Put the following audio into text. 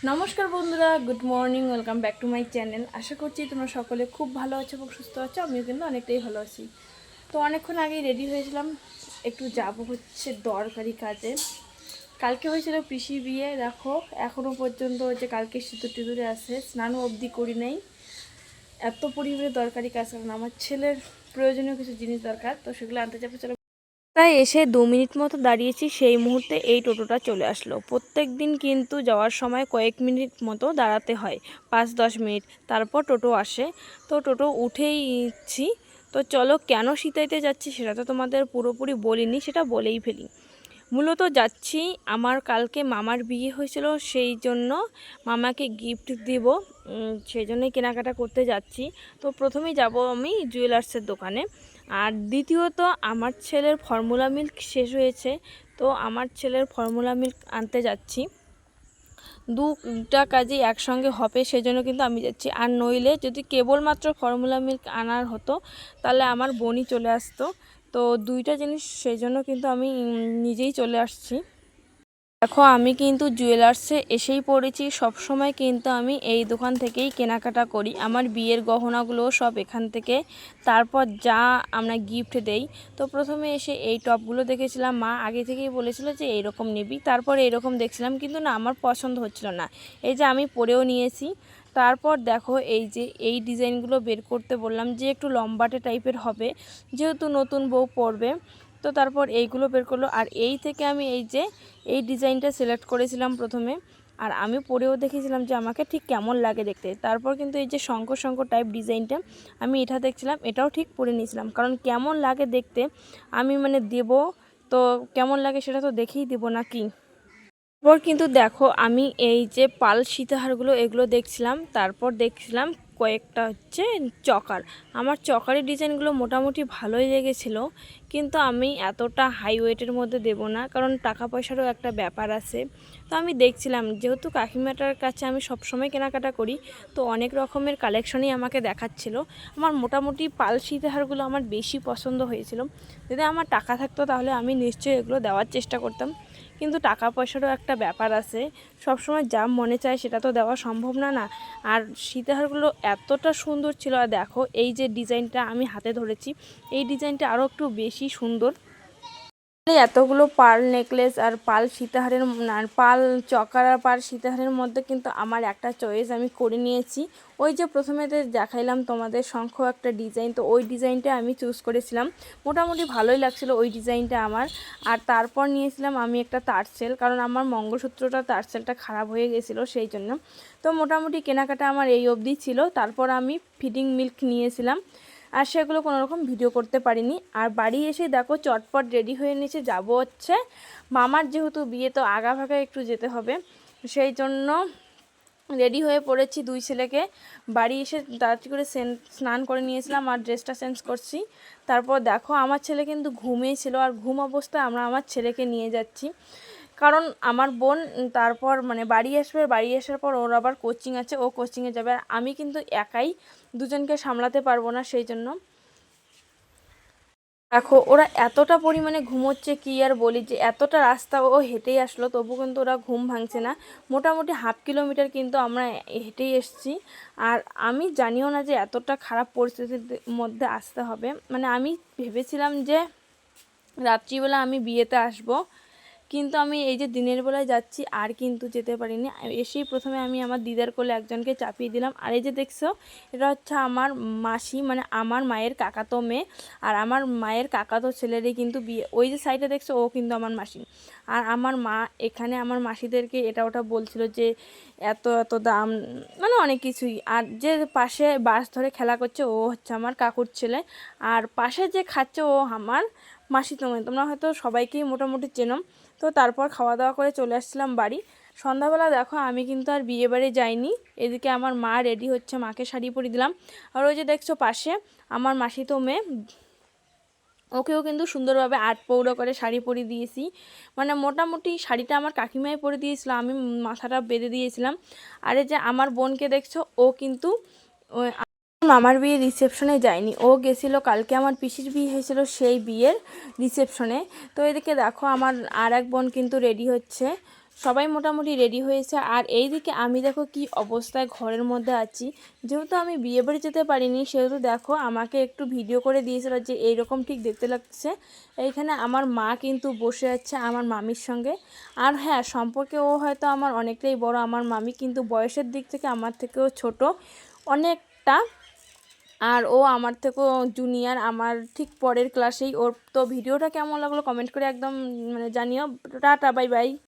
নমস্কার বন্ধুরা, good morning, welcome back to my channel. আশা করছি তোমরা সকলে খুব ভালো আছো এবং সুস্থ আছো। আমিও কিন্তু অনেকটাই ভালো আছি। তো অনেকক্ষণ আগেই রেডি হয়েছিলাম, একটু যাব হচ্ছে দরকারি কাজে। কালকে হয়েছিল পিসি বিয়ে, দেখো এখনও পর্যন্ত হচ্ছে কালকে সিঁদুর টিঁদুরে আসে, স্নান অবধি করি নাই। এত পরিমাণে দরকারি কাজ, কারণ আমার ছেলের প্রয়োজনীয় কিছু জিনিস দরকার, তো সেগুলো আনতে যাবে। চলো, তাই এসে 2 মিনিট মতো দাঁড়িয়েছি, সেই মুহূর্তে এই টোটোটা চলে আসলো। প্রত্যেক দিন কিন্তু যাওয়ার সময় কয়েক মিনিট মতো দাঁড়াতে হয়, 5-10 মিনিট, তারপর টোটো আসে। তো টোটো উঠেইছি। তো চলো, কেন সিতাইতে যাচ্ছি সেটা তো তোমাদের পুরোপুরি বলিনি, সেটা বলেই ফেলি। মূলত যাচ্ছি, আমার কালকে মামার বিয়ে হয়েছিল, সেই জন্য মামাকে গিফট দিব, সেই জন্যই কেনাকাটা করতে যাচ্ছি। তো প্রথমেই যাব আমি জুয়েলার্সের দোকানে। আর দ্বিতীয়ত আমার ছেলের ফর্মুলা মিল্ক শেষ হয়েছে, তো আমার ছেলের ফর্মুলা মিল্ক আনতে যাচ্ছি। দুটা কাজই একসঙ্গে হবে, সেজন্য কিন্তু আমি যাচ্ছি। আর নইলে যদি কেবলমাত্র ফর্মুলা মিল্ক আনার হতো তাহলে আমার বোনই চলে আসতো। তো দুইটা জিনিস, সেই জন্য কিন্তু আমি নিজেই চলে আসছি। দেখো, আমি কিন্তু জুয়েলার্সে এসেই পড়েছি। সব সময় কিন্তু আমি এই দোকান থেকেই কেনাকাটা করি, আমার বিয়ের গহনাগুলো সব এখান থেকে। তারপর যা আমরা গিফট দেই, তো প্রথমে এসে এই টপগুলো দেখেছিলাম, মা আগে থেকেই বলেছিল যে এইরকম নিবি। তারপর এইরকম দেখছিলাম, কিন্তু না, আমার পছন্দ হচ্ছিল না। এই যে আমি পরেও নিয়েছি। তারপর দেখো, এই যে এই ডিজাইনগুলো বের করতে বললাম, যে একটু লম্বাটে টাইপের হবে, যেহেতু নতুন বউ পরবে। তো তারপর এইগুলো বের করলো, আর এই থেকে আমি এই ডিজাইনটা সিলেক্ট করেছিলাম প্রথমে। আর আমি পরেও দেখেছিলাম যে আমাকে ঠিক কেমন লাগে দেখতে। তারপর কিন্তু এই যে শঙ্কর শঙ্কর টাইপ ডিজাইনটা, আমি এটা দেখছিলাম, এটাও ঠিক পরে নিয়েছিলাম, কারণ কেমন লাগে দেখতে আমি মানে দেব, তো কেমন লাগে সেটা তো দেখেই দেবো নাকি। তারপর কিন্তু দেখো, আমি এই যে পাল সীতাহারগুলো এগুলো দেখছিলাম। তারপর দেখছিলাম কয়েকটা হচ্ছে চকার। আমার চকারের ডিজাইনগুলো মোটামুটি ভালোই লেগেছিল, কিন্তু আমি এতটা হাই ওয়েটের মধ্যে দেব না, কারণ টাকা পয়সারও একটা ব্যাপার আছে। তো আমি দেখছিলাম, যেহেতু কাকিমাটার কাছে আমি সবসময় কেনাকাটা করি, তো অনেক রকমের কালেকশনই আমাকে দেখাচ্ছিল। আমার মোটামুটি পাল সীতাহারগুলো আমার বেশি পছন্দ হয়েছিল। যদি আমার টাকা থাকতো তাহলে আমি নিশ্চয়ই এগুলো দেওয়ার চেষ্টা করতাম, কিন্তু টাকা পয়সারও একটা ব্যাপার আছে। সবসময় যা মনে চায় সেটা তো দেওয়া সম্ভব না না। আর সীতাহারগুলো এতটা সুন্দর ছিল। আর দেখো, এই যে ডিজাইনটা আমি হাতে ধরেছি, এই ডিজাইনটা আরও একটু বেশি সুন্দর। এতগুলো পার্ল নেকলেস আর পাল সীতাহারের আর পাল চকার আর পাল সীতাহারের মধ্যে কিন্তু আমার একটা চয়েস আমি করে নিয়েছি। ওই যে প্রথমে দেখাইলাম তোমাদের শঙ্খ একটা ডিজাইন, তো ওই ডিজাইনটা আমি চুজ করেছিলাম। মোটামুটি ভালোই লাগছিল ওই ডিজাইনটা আমার। আর তারপর নিয়েছিলাম আমি একটা তারসেল, কারণ আমার মঙ্গলসূত্রটা তারসেলটা খারাপ হয়ে গেছিলো, সেই জন্য। তো মোটামুটি কেনাকাটা আমার এই অবধি ছিল। তারপর আমি ফিডিং মিল্ক নিয়েছিলাম, আর সেগুলো কোনো রকম ভিডিও করতে পারিনি। আর বাড়ি এসে দেখো চটপট রেডি হয়ে নিয়েছে, যাব হচ্ছে মামার, যেহেতু বিয়ে তো আগা ভাগে একটু যেতে হবে, সেই জন্য রেডি হয়ে পড়েছি দুই ছেলেকে। বাড়ি এসে তাড়াতাড়ি করে স্নান করে নিয়েছিলাম আর ড্রেসটা চেঞ্জ করছি। তারপর দেখো, আমার ছেলে কিন্তু ঘুমিয়েছিল, আর ঘুম অবস্থায় আমরা আমার ছেলেকে নিয়ে যাচ্ছি, কারণ আমার বোন তারপর মানে বাড়ি আসবে, বাড়ি আসার পর ওর আবার কোচিং আছে, ও কোচিংয়ে যাবে। আর আমি কিন্তু একাই দুজনকে সামলাতে পারবো না, সেই জন্য। দেখো, ওরা এতটা পরিমাণে ঘুমোচ্ছে, কি আর বলি, যে এতটা রাস্তা ও হেঁটেই আসলো, তবু কিন্তু ওরা ঘুম ভাঙছে না। মোটামুটি 1/2 কিলোমিটার কিন্তু আমরা হেঁটেই এসেছি। আর আমি জানিও না যে এতটা খারাপ পরিস্থিতির মধ্যে আসতে হবে। মানে আমি ভেবেছিলাম যে রাত্রিবেলা আমি বিয়েতে আসব, কিন্তু আমি এই যে দিনের বেলায় যাচ্ছি, আর কিন্তু যেতে পারিনি। এসেই প্রথমে আমি আমার দিদার কোলে একজনকে চাপিয়ে দিলাম। আর এই যে দেখছো, এটা হচ্ছে আমার মাসি, মানে আমার মায়ের কাকাতো মেয়ে। আর আমার মায়ের কাকাতো ছেলেরই কিন্তু বিয়ে। ওই যে সাইডে দেখছো, ও কিন্তু আমার মাসি। আর আমার মা এখানে আমার মাসিদেরকে এটা ওটা বলছিল যে এত এত দাম, মানে অনেক কিছুই। আর যে পাশে বাস ধরে খেলা করছে, ও হচ্ছে আমার কাকুর ছেলে। আর পাশে যে খাচ্ছে, ও আমার মাসি। তোমরা হয়তো সবাইকেই মোটামুটি চেনো। তো তারপর খাওয়া দাওয়া করে চলে আসছিলাম বাড়ি। সন্ধ্যাবেলা দেখো, আমি কিন্তু আর বিয়ে বাড়ি যাইনি। এদিকে আমার মা রেডি হচ্ছে, মাকে শাড়ি পরিয়ে দিলাম। আর ওই যে দেখছো পাশে আমার মাসিতো মেয়ে, ওকেও কিন্তু সুন্দরভাবে পৌড়ো করে শাড়ি পরিয়ে দিয়েছি। মানে মোটামুটি শাড়িটা আমার কাকিমাই পরে দিয়েছিল, আমি মাথাটা বেঁধে দিয়েছিলাম। আর এই যে আমার বোনকে দেখছো, ও কিন্তু মামার বিয়ে রিসেপশনে যায়নি, ও গেছিলো কালকে আমার পিসির বিয়ে হয়েছিল সেই বিয়ের রিসেপশনে। তো এদিকে দেখো আমার আর এক বোন কিন্তু রেডি হচ্ছে, সবাই মোটামুটি রেডি হয়েছে। আর এইদিকে আমি দেখো কি অবস্থায় ঘরের মধ্যে আছি, যেহেতু আমি বিয়ে বাড়ি যেতে পারিনি সেহেতু দেখো আমাকে একটু ভিডিও করে দিয়েছিল যে এইরকম ঠিক দেখতে লাগছে। এইখানে আমার মা কিন্তু বসে আছে আমার মামির সঙ্গে। আর হ্যাঁ, সম্পর্কে ও হয়তো আমার অনেকটাই বড়, আমার মামি কিন্তু বয়সের দিক থেকে আমার থেকেও ছোট অনেকটা। আর ও আমার থেকেও জুনিয়র, আমার ঠিক পরের ক্লাসেই ওর। তো ভিডিওটা কেমন লাগলো কমেন্ট করে একদম জানিও। Tata, bye bye.